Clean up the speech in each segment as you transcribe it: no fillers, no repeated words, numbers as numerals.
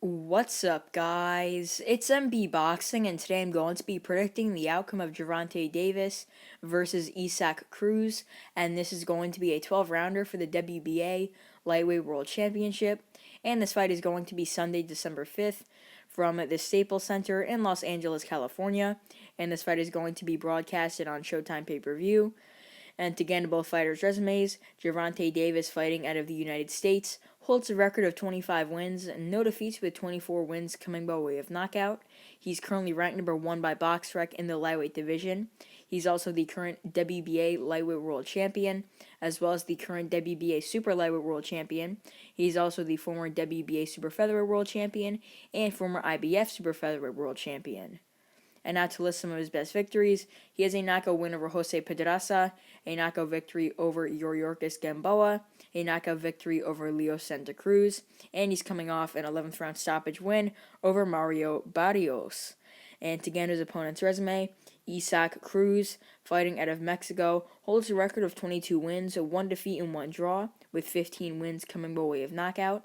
What's up, guys? It's MB Boxing, and today I'm going to be predicting the outcome of Gervonta Davis versus Isaac Cruz, and this is going to be a 12-rounder for the WBA Lightweight World Championship, and this fight is going to be Sunday, December 5th from the Staples Center in Los Angeles, California, and this fight is going to be broadcasted on Showtime pay-per-view. And to get into both fighters' resumes, Gervonta Davis, fighting out of the United States, holds a record of 25 wins and no defeats, with 24 wins coming by way of knockout. He's currently ranked number 1 by BoxRec in the lightweight division. He's also the current WBA lightweight world champion, as well as the current WBA super lightweight world champion. He's also the former WBA super featherweight world champion and former IBF super featherweight world champion. And now to list some of his best victories. He has a knockout win over Jose Pedraza, a knockout victory over Yorkis Gamboa, a knockout victory over Leo Santa Cruz, and he's coming off an 11th round stoppage win over Mario Barrios. And to get his opponent's resume, Isaac Cruz, fighting out of Mexico, holds a record of 22 wins, 1 defeat and 1 draw, with 15 wins coming by way of knockout.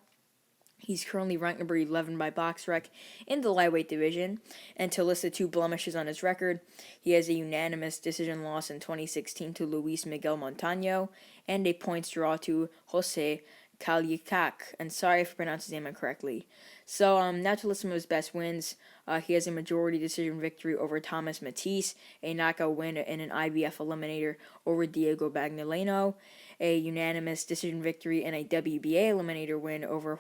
He's currently ranked number 11 by BoxRec in the lightweight division, and to list the 2 blemishes on his record, he has a unanimous decision loss in 2016 to Luis Miguel Montaño, and a points draw to Jose Kalyakak, and sorry if I pronounced his name incorrectly. So, now to list some of his best wins. He has a majority decision victory over Thomas Matisse, a knockout win in an IBF eliminator over Diego Bagnaglino, a unanimous decision victory and a WBA eliminator win over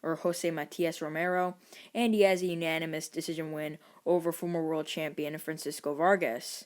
Jose Matias Romero, and he has a unanimous decision win over former world champion Francisco Vargas.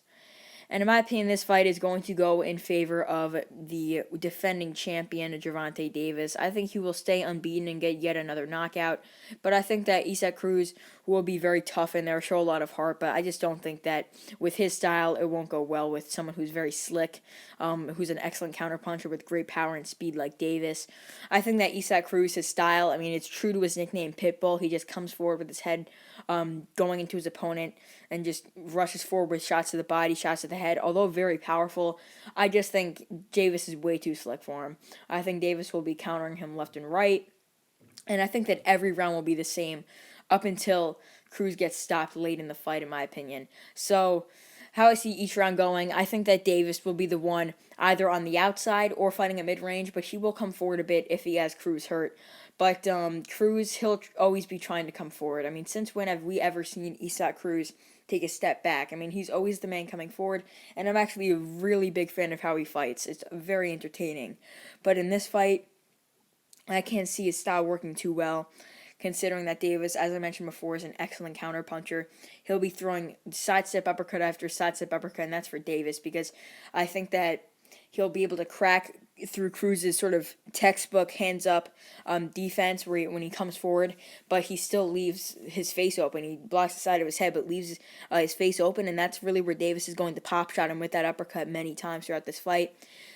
And in my opinion, this fight is going to go in favor of the defending champion, Gervonta Davis. I think he will stay unbeaten and get yet another knockout. But I think that Isaac Cruz will be very tough in there, show a lot of heart. But I just don't think that with his style, it won't go well with someone who's very slick, who's an excellent counterpuncher with great power and speed like Davis. I think that Isaac Cruz, his style, it's true to his nickname, Pitbull. He just comes forward with his head going into his opponent and just rushes forward with shots to the body, shots to the head. Although very powerful, I just think Davis is way too slick for him. I think Davis will be countering him left and right, and I think that every round will be the same up until Cruz gets stopped late in the fight, in my opinion. So, how I see each round going, I think that Davis will be the one either on the outside or fighting at mid-range, but he will come forward a bit if he has Cruz hurt. But Cruz, he'll always be trying to come forward. Since when have we ever seen Isaac Cruz take a step back? He's always the man coming forward, and I'm actually a really big fan of how he fights. It's very entertaining. But in this fight, I can't see his style working too well, considering that Davis, as I mentioned before, is an excellent counterpuncher. He'll be throwing sidestep uppercut after sidestep uppercut, and that's for Davis, because I think that he'll be able to crack through Cruz's sort of textbook hands-up defense when he comes forward, but he still leaves his face open. He blocks the side of his head, but leaves his face open, and that's really where Davis is going to pop shot him with that uppercut many times throughout this fight.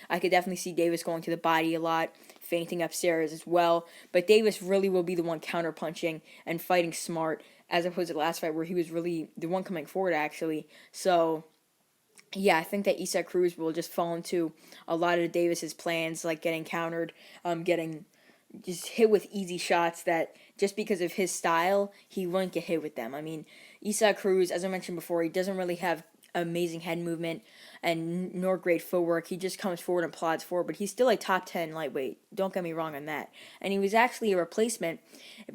I could definitely see Davis going to the body a lot, feinting upstairs as well, but Davis really will be the one counterpunching and fighting smart, as opposed to the last fight where he was really the one coming forward, actually. So, yeah, I think that Isaac Cruz will just fall into a lot of Davis's plans, like getting countered, getting just hit with easy shots that just because of his style, he won't get hit with them. Isaac Cruz, as I mentioned before, he doesn't really have amazing head movement and nor great footwork. He just comes forward and plods forward, but he's still a top 10 lightweight. Don't get me wrong on that. And he was actually a replacement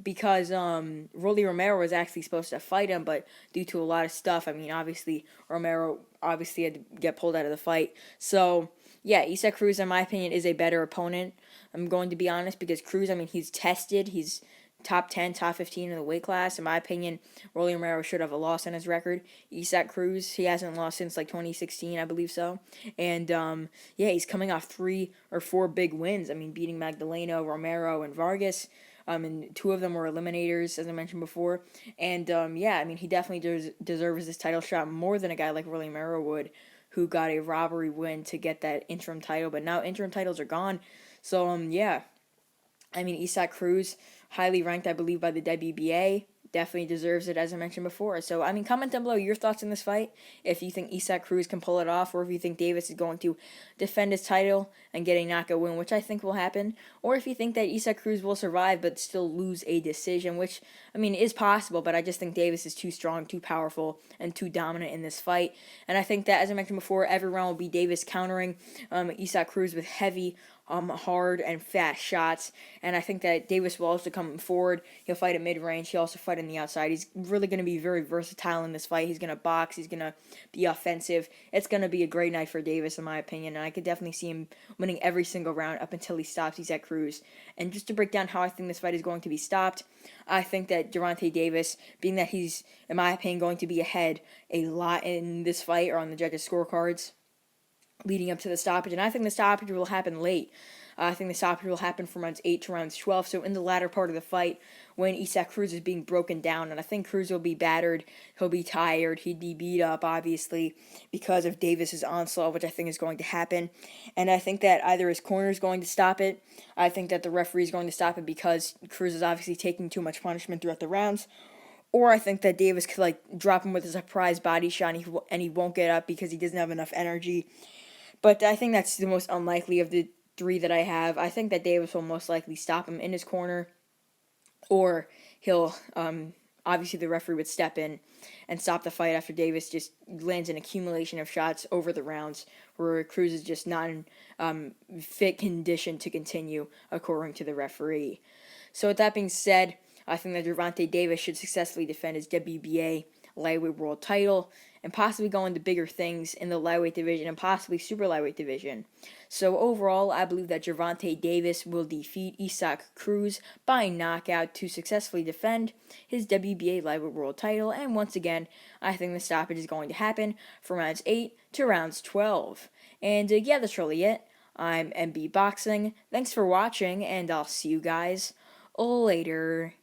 because Rolly Romero was actually supposed to fight him, but due to a lot of stuff, obviously Romero obviously had to get pulled out of the fight. So, yeah, Isaac Cruz, in my opinion, is a better opponent. I'm going to be honest, because Cruz, he's tested. He's top 10, top 15 in the weight class. In my opinion, Rolly Romero should have a loss on his record. Isaac Cruz, he hasn't lost since 2016, I believe so. And yeah, he's coming off 3 or 4 big wins. Beating Magdaleno, Romero, and Vargas. And 2 of them were eliminators, as I mentioned before. And yeah, he definitely deserves this title shot more than a guy like Rolly Romero would, who got a robbery win to get that interim title. But now interim titles are gone. So yeah, Isaac Cruz, highly ranked, I believe, by the WBA, definitely deserves it, as I mentioned before. So, I mean, comment down below your thoughts on this fight. If you think Isaac Cruz can pull it off, or if you think Davis is going to defend his title and get a knockout win, which I think will happen, or if you think that Isaac Cruz will survive but still lose a decision, which, I mean, is possible, but I just think Davis is too strong, too powerful, and too dominant in this fight. And I think that, as I mentioned before, every round will be Davis countering Isaac Cruz with heavy, hard and fast shots, and I think that Davis will also come forward. He'll fight at mid-range. He'll also fight on the outside. He's really going to be very versatile in this fight. He's going to box. He's going to be offensive. It's going to be a great night for Davis, in my opinion, and I could definitely see him winning every single round up until he stops Isaac Cruz. And just to break down how I think this fight is going to be stopped, I think that Gervonta Davis, being that he's, in my opinion, going to be ahead a lot in this fight or on the judges' scorecards leading up to the stoppage, and I think the stoppage will happen late. I think the stoppage will happen from rounds 8 to rounds 12, so in the latter part of the fight, when Isaac Cruz is being broken down, and I think Cruz will be battered, he'll be tired, he'd be beat up, obviously, because of Davis's onslaught, which I think is going to happen, and I think that either his corner is going to stop it, I think that the referee is going to stop it because Cruz is obviously taking too much punishment throughout the rounds, or I think that Davis could, drop him with a surprise body shot, and he won't get up because he doesn't have enough energy. But I think that's the most unlikely of the three that I have. I think that Davis will most likely stop him in his corner, or he'll, obviously the referee would step in and stop the fight after Davis just lands an accumulation of shots over the rounds where Cruz is just not in fit condition to continue, according to the referee. So with that being said, I think that Gervonta Davis should successfully defend his WBA lightweight world title and possibly go into bigger things in the lightweight division and possibly super lightweight division. So overall, I believe that Gervonta Davis will defeat Isaac Cruz by knockout to successfully defend his WBA lightweight world title. And once again, I think the stoppage is going to happen from rounds 8 to rounds 12. And yeah, that's really it. I'm MB Boxing. Thanks for watching, and I'll see you guys later.